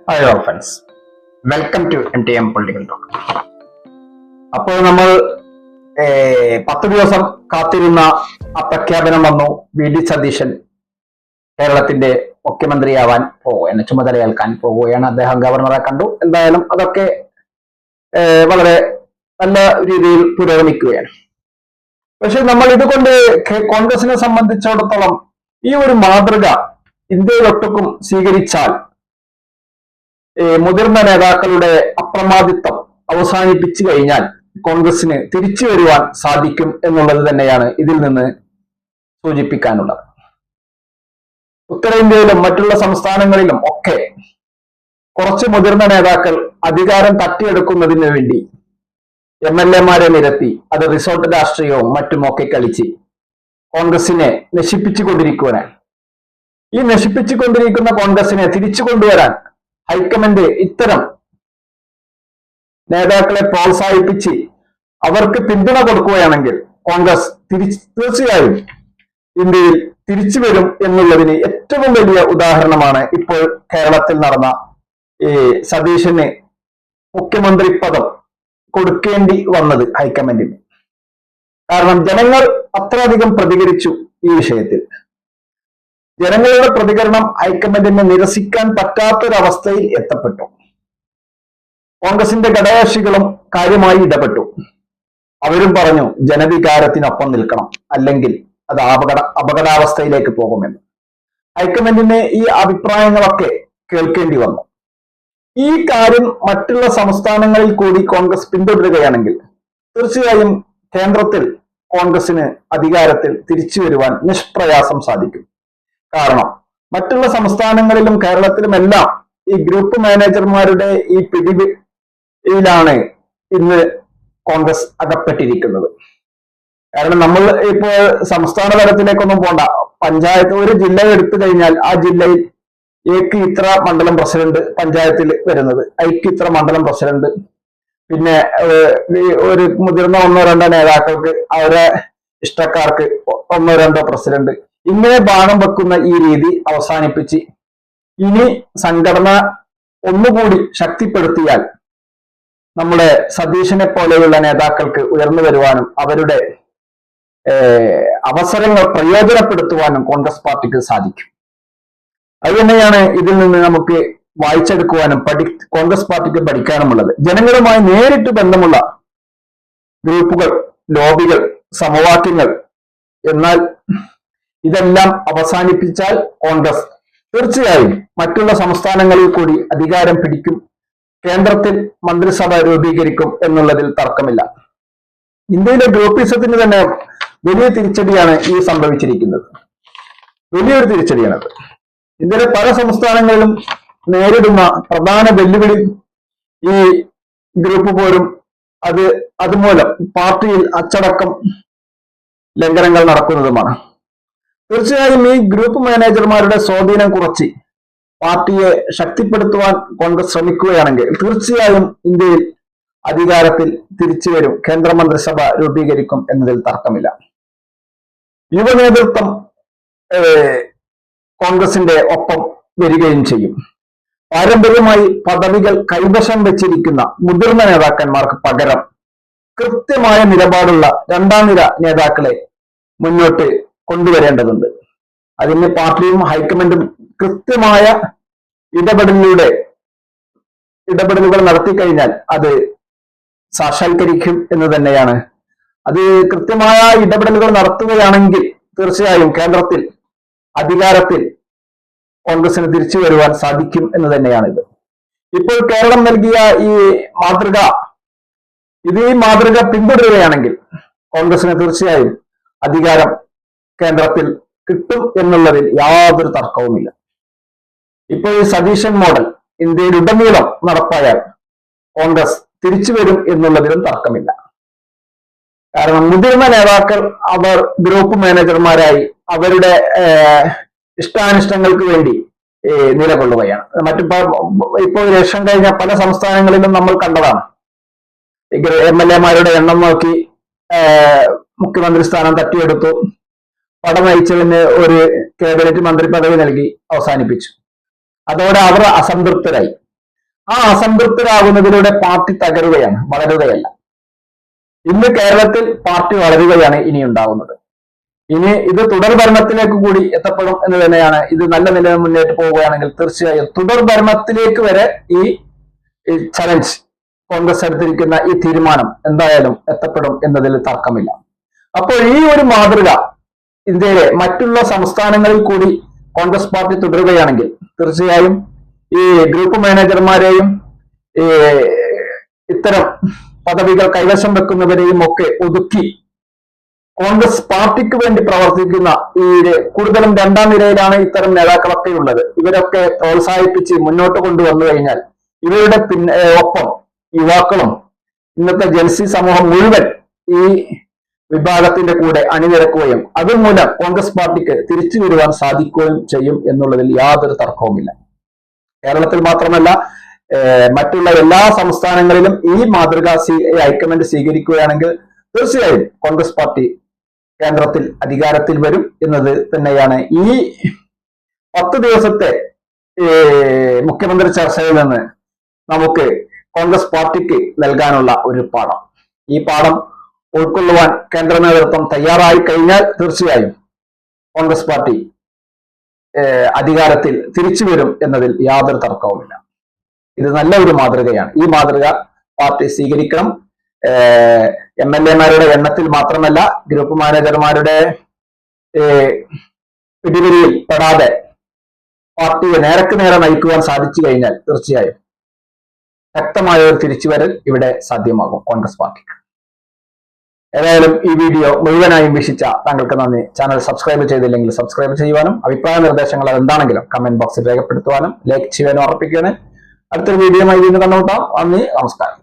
Hi all friends, welcome to MTM political talk. അപ്പോൾ നമ്മൾ 10 ദിവസം കാത്തിരുന്ന ആ പ്രഖ്യാപനം വന്നു. VD സതീശൻ കേരളത്തിന്റെ മുഖ്യമന്ത്രിയാവാൻ പോവുകയാണ്, ചുമതലയേൽക്കാൻ പോവുകയാണ്. അദ്ദേഹം ഗവർണറെ കണ്ടു. എന്തായാലും അതൊക്കെ വളരെ നല്ല രീതിയിൽ പുരോഗമിക്കുകയാണ്. പക്ഷെ നമ്മൾ ഇതുകൊണ്ട് കോൺഗ്രസിനെ സംബന്ധിച്ചിടത്തോളം ഈ ഒരു മാതൃക ഇന്ത്യയിലൊട്ടുക്കും സ്വീകരിച്ചാൽ മുതിർന്ന നേതാക്കളുടെ അപ്രമാദിത്വം അവസാനിപ്പിച്ചു കഴിഞ്ഞാൽ കോൺഗ്രസിന് തിരിച്ചു വരുവാൻ സാധിക്കും എന്നുള്ളത് തന്നെയാണ് ഇതിൽ നിന്ന് സൂചിപ്പിക്കാനുള്ളത്. ഉത്തരേന്ത്യയിലും മറ്റുള്ള സംസ്ഥാനങ്ങളിലും ഒക്കെ കുറച്ച് മുതിർന്ന നേതാക്കൾ അധികാരം തട്ടിയെടുക്കുന്നതിന് വേണ്ടി MLA-മാരെ നിരത്തി അത് റിസോർട്ട് രാഷ്ട്രീയവും മറ്റുമൊക്കെ കളിച്ച് കോൺഗ്രസിനെ നശിപ്പിച്ചുകൊണ്ടിരിക്കുവാനാണ്. ഈ നശിപ്പിച്ചുകൊണ്ടിരിക്കുന്ന കോൺഗ്രസിനെ തിരിച്ചു കൊണ്ടുവരാൻ ഹൈക്കമാൻഡ് ഇത്തരം നേതാക്കളെ പ്രോത്സാഹിപ്പിച്ച് അവർക്ക് പിന്തുണ കൊടുക്കുകയാണെങ്കിൽ കോൺഗ്രസ് തീർച്ചയായും ഇന്ത്യയിൽ തിരിച്ചു വരും എന്നുള്ളതിന് ഏറ്റവും വലിയ ഉദാഹരണമാണ് ഇപ്പോൾ കേരളത്തിൽ നടന്ന സതീശന് മുഖ്യമന്ത്രി പദം കൊടുക്കേണ്ടി വന്നത് ഹൈക്കമാൻഡിന്. കാരണം ജനങ്ങൾ അത്രയധികം പ്രതികരിച്ചു ഈ വിഷയത്തിൽ. ജനങ്ങളുടെ പ്രതികരണം ഹൈക്കമാൻഡിനെ നിരസിക്കാൻ പറ്റാത്തൊരവസ്ഥയിൽ എത്തപ്പെട്ടു. കോൺഗ്രസിന്റെ ഘടകകക്ഷികളും കാര്യമായി ഇടപെട്ടു. അവരും പറഞ്ഞു ജനവികാരത്തിനൊപ്പം നിൽക്കണം, അല്ലെങ്കിൽ അത് അപകടാവസ്ഥയിലേക്ക് പോകുമെന്ന്. ഹൈക്കമാൻഡിന് ഈ അഭിപ്രായങ്ങളൊക്കെ കേൾക്കേണ്ടി വന്നു. ഈ കാര്യം മറ്റുള്ള സംസ്ഥാനങ്ങളിൽ കൂടി കോൺഗ്രസ് പിന്തുടരുകയാണെങ്കിൽ തീർച്ചയായും കേന്ദ്രത്തിൽ കോൺഗ്രസിന് അധികാരത്തിൽ തിരിച്ചു വരുവാൻ നിഷ്പ്രയാസം സാധിക്കും. കാരണം മറ്റുള്ള സംസ്ഥാനങ്ങളിലും കേരളത്തിലുമെല്ലാം ഈ ഗ്രൂപ്പ് മാനേജർമാരുടെ ഈ പിടിയിലാണ് ഇന്ന് കോൺഗ്രസ് അകപ്പെട്ടിരിക്കുന്നത്. കാരണം നമ്മൾ ഇപ്പോൾ സംസ്ഥാന തലത്തിലേക്കൊന്നും പോണ്ട, പഞ്ചായത്ത് ഒരു ജില്ല എടുത്തു കഴിഞ്ഞാൽ ആ ജില്ലയിൽ എക്ക് ഇത്ര മണ്ഡലം പ്രസിഡന്റ് പഞ്ചായത്തിൽ വരുന്നത്, ഐക്ക് ഇത്ര മണ്ഡലം പ്രസിഡന്റ്, പിന്നെ ഒരു മുതിർന്ന 1-2 നേതാക്കൾക്ക് അവരെ ഇഷ്ടക്കാർക്ക് 1-2 പ്രസിഡന്റ്, ഇങ്ങനെ ഭാഗം വെക്കുന്ന ഈ രീതി അവസാനിപ്പിച്ച് ഇനി സംഘടന ഒന്നുകൂടി ശക്തിപ്പെടുത്തിയാൽ നമ്മുടെ സതീശനെ പോലെയുള്ള നേതാക്കൾക്ക് ഉയർന്നു വരുവാനും അവരുടെ അവസരങ്ങൾ പ്രയോജനപ്പെടുത്തുവാനും കോൺഗ്രസ് പാർട്ടിക്ക് സാധിക്കും. അത് തന്നെയാണ് ഇതിൽ നിന്ന് നമുക്ക് വായിച്ചെടുക്കുവാനും കോൺഗ്രസ് പാർട്ടിക്ക് പഠിക്കാനുമുള്ളത്. ജനങ്ങളുമായി നേരിട്ട് ബന്ധമുള്ള ഗ്രൂപ്പുകൾ, ലോബികൾ, സമവാക്യങ്ങൾ, എന്നാൽ ഇതെല്ലാം അവസാനിപ്പിച്ചാൽ കോൺഗ്രസ് തീർച്ചയായും മറ്റുള്ള സംസ്ഥാനങ്ങളിൽ കൂടി അധികാരം പിടിക്കും, കേന്ദ്രത്തിൽ മന്ത്രിസഭ രൂപീകരിക്കും എന്നുള്ളതിൽ തർക്കമില്ല. ഇന്ത്യയിലെ ഗ്രൂപ്പിസത്തിന് തന്നെ വലിയ തിരിച്ചടിയാണ് ഈ സംഭവിച്ചിരിക്കുന്നത്. വലിയൊരു തിരിച്ചടിയാണത്. ഇന്ത്യയിലെ പല സംസ്ഥാനങ്ങളിലും നേരിടുന്ന പ്രധാന വെല്ലുവിളി ഈ ഗ്രൂപ്പ് പോരും അതുമൂലം പാർട്ടിയിൽ അച്ചടക്കം ലംഘനങ്ങൾ നടക്കുന്നതുമാണ്. തീർച്ചയായും ഈ ഗ്രൂപ്പ് മാനേജർമാരുടെ സ്വാധീനം കുറച്ച് പാർട്ടിയെ ശക്തിപ്പെടുത്തുവാൻ കോൺഗ്രസ് ശ്രമിക്കുകയാണെങ്കിൽ തീർച്ചയായും ഇന്ത്യയിൽ അധികാരത്തിൽ തിരിച്ചു വരും, കേന്ദ്രമന്ത്രിസഭ രൂപീകരിക്കും എന്നതിൽ തർക്കമില്ല. യുവ നേതൃത്വം കോൺഗ്രസിന്റെ ഒപ്പം വരികയും ചെയ്യും. പാരമ്പര്യമായി പദവികൾ കൈവശം വെച്ചിരിക്കുന്ന മുതിർന്ന നേതാക്കന്മാർക്ക് പകരം കൃത്യമായ നിലപാടുള്ള 2ാം നിര നേതാക്കളെ മുന്നോട്ട് കൊണ്ടുവരേണ്ടതുണ്ട്. അതിന് പാർട്ടിയും ഹൈക്കമാൻഡും കൃത്യമായ ഇടപെടലുകൾ നടത്തി കഴിഞ്ഞാൽ അത് സാക്ഷാത്കരിക്കും എന്ന് തന്നെയാണ്. അത് കൃത്യമായ ഇടപെടലുകൾ നടത്തുകയാണെങ്കിൽ തീർച്ചയായും കേന്ദ്രത്തിൽ അധികാരത്തിൽ കോൺഗ്രസിന് തിരിച്ചു വരുവാൻ സാധിക്കും എന്ന് തന്നെയാണിത്. ഇപ്പോൾ കേരളം നൽകിയ ഈ മാതൃക പിന്തുടരുകയാണെങ്കിൽ കോൺഗ്രസിന് തീർച്ചയായും അധികാരം കേന്ദ്രത്തിൽ കിട്ടും എന്നുള്ളതിൽ യാതൊരു തർക്കവുമില്ല. ഇപ്പോൾ ഈ സതീശൻ മോഡൽ ഇന്ത്യയിലുടനീളം നടപ്പായാൽ കോൺഗ്രസ് തിരിച്ചു വരും എന്നുള്ളതിലും തർക്കമില്ല. കാരണം മുതിർന്ന നേതാക്കൾ അവർ ഗ്രൂപ്പ് മാനേജർമാരായി അവരുടെ ഇഷ്ടാനിഷ്ടങ്ങൾക്ക് വേണ്ടി നിലകൊള്ളുകയാണ്. ഇപ്പോൾ ഇലക്ഷൻ കഴിഞ്ഞ പല സംസ്ഥാനങ്ങളിലും നമ്മൾ കണ്ടതാണ്. MLA-മാരുടെ എണ്ണം നോക്കി മുഖ്യമന്ത്രി സ്ഥാനം തട്ടിയെടുത്തു, പടം നയിച്ചതിന് ഒരു ക്യാബിനറ്റ് മന്ത്രി പദവി നൽകി അവസാനിപ്പിച്ചു. അതോടെ അവർ അസംതൃപ്തരായി. ആ അസംതൃപ്തരാകുന്നതിലൂടെ പാർട്ടി തകരുകയാണ്, വളരുകയല്ല. ഇന്ന് കേരളത്തിൽ പാർട്ടി വളരുകയാണ് ഇനി ഉണ്ടാവുന്നത്. ഇനി ഇത് തുടർ ഭരണത്തിലേക്ക് കൂടി എത്തപ്പെടും എന്ന് തന്നെയാണ്. ഇത് നല്ല നിലയിൽ മുന്നേറ്റ് പോവുകയാണെങ്കിൽ തീർച്ചയായും തുടർ ഭരണത്തിലേക്ക് വരെ ഈ ചലഞ്ച്, കോൺഗ്രസ് എടുത്തിരിക്കുന്ന ഈ തീരുമാനം എന്തായാലും എത്തപ്പെടും എന്നതിൽ തർക്കമില്ല. അപ്പോൾ ഈ ഒരു മാതൃക ഇന്ത്യയിലെ മറ്റുള്ള സംസ്ഥാനങ്ങളിൽ കൂടി കോൺഗ്രസ് പാർട്ടി തുടരുകയാണെങ്കിൽ തീർച്ചയായും ഈ ഗ്രൂപ്പ് മാനേജർമാരെയും ഈ ഇത്തരം പദവികൾ കൈവശം വെക്കുന്നവരെയും ഒക്കെ ഒതുക്കി കോൺഗ്രസ് പാർട്ടിക്ക് വേണ്ടി പ്രവർത്തിക്കുന്ന ഈ കൂടുതലും രണ്ടാം നിരയിലാണ് ഇത്തരം നേതാക്കളൊക്കെ ഉള്ളത്. ഇവരൊക്കെ പ്രോത്സാഹിപ്പിച്ച് മുന്നോട്ട് കൊണ്ടുവന്നു കഴിഞ്ഞാൽ ഇവരുടെ ഒപ്പം യുവാക്കളും ഇന്നത്തെ ജൻസി സമൂഹം മുഴുവൻ ഈ വിഭാഗത്തിന്റെ കൂടെ അണിനിരക്കുകയും അതുമൂലം കോൺഗ്രസ് പാർട്ടിക്ക് തിരിച്ചു വരുവാൻ സാധിക്കുകയും ചെയ്യും എന്നുള്ളതിൽ യാതൊരു തർക്കവുമില്ല. കേരളത്തിൽ മാത്രമല്ല മറ്റുള്ള എല്ലാ സംസ്ഥാനങ്ങളിലും ഈ മാതൃക ഹൈക്കമാൻഡ് സ്വീകരിക്കുകയാണെങ്കിൽ തീർച്ചയായും കോൺഗ്രസ് പാർട്ടി കേന്ദ്രത്തിൽ അധികാരത്തിൽ വരും എന്നത് തന്നെയാണ് ഈ 10 ദിവസത്തെ മുഖ്യമന്ത്രി ചർച്ചയിൽ നിന്ന് നമുക്ക് കോൺഗ്രസ് പാർട്ടിക്ക് നൽകാനുള്ള ഒരു പാഠം. ഈ പാഠം ഉൾക്കൊള്ളുവാൻ കേന്ദ്ര നേതൃത്വം തയ്യാറായി കഴിഞ്ഞാൽ തീർച്ചയായും കോൺഗ്രസ് പാർട്ടി അധികാരത്തിൽ തിരിച്ചു വരും എന്നതിൽ യാതൊരു തർക്കവുമില്ല. ഇത് നല്ല ഒരു മാതൃകയാണ്. ഈ മാതൃക പാർട്ടി സ്വീകരിക്കണം. MLA-മാരുടെ എണ്ണത്തിൽ മാത്രമല്ല, ഗ്രൂപ്പ് മാനേജർമാരുടെ പിടിപിടിയിൽ പെടാതെ പാർട്ടിയെ നേരക്ക് നേരെ നയിക്കുവാൻ സാധിച്ചു കഴിഞ്ഞാൽ തീർച്ചയായും ശക്തമായ ഒരു തിരിച്ചുവരൽ ഇവിടെ സാധ്യമാകും കോൺഗ്രസ് പാർട്ടിക്ക്. ഏതായാലും ഈ വീഡിയോ മുഴുവനായും വീക്ഷിച്ച താങ്കൾക്ക് നന്ദി. ചാനൽ സബ്സ്ക്രൈബ് ചെയ്തില്ലെങ്കിൽ സബ്സ്ക്രൈബ് ചെയ്യുവാനും അഭിപ്രായ നിർദ്ദേശങ്ങൾ എന്താണെങ്കിലും കമന്റ് ബോക്സിൽ രേഖപ്പെടുത്തുവാനും ലൈക്ക് ചെയ്യാനും ഉറപ്പിക്കുകയാണ്. അടുത്തൊരു വീഡിയോയുമായി വീണ്ടും കണ്ടുമുട്ടാം. നന്ദി, നമസ്കാരം.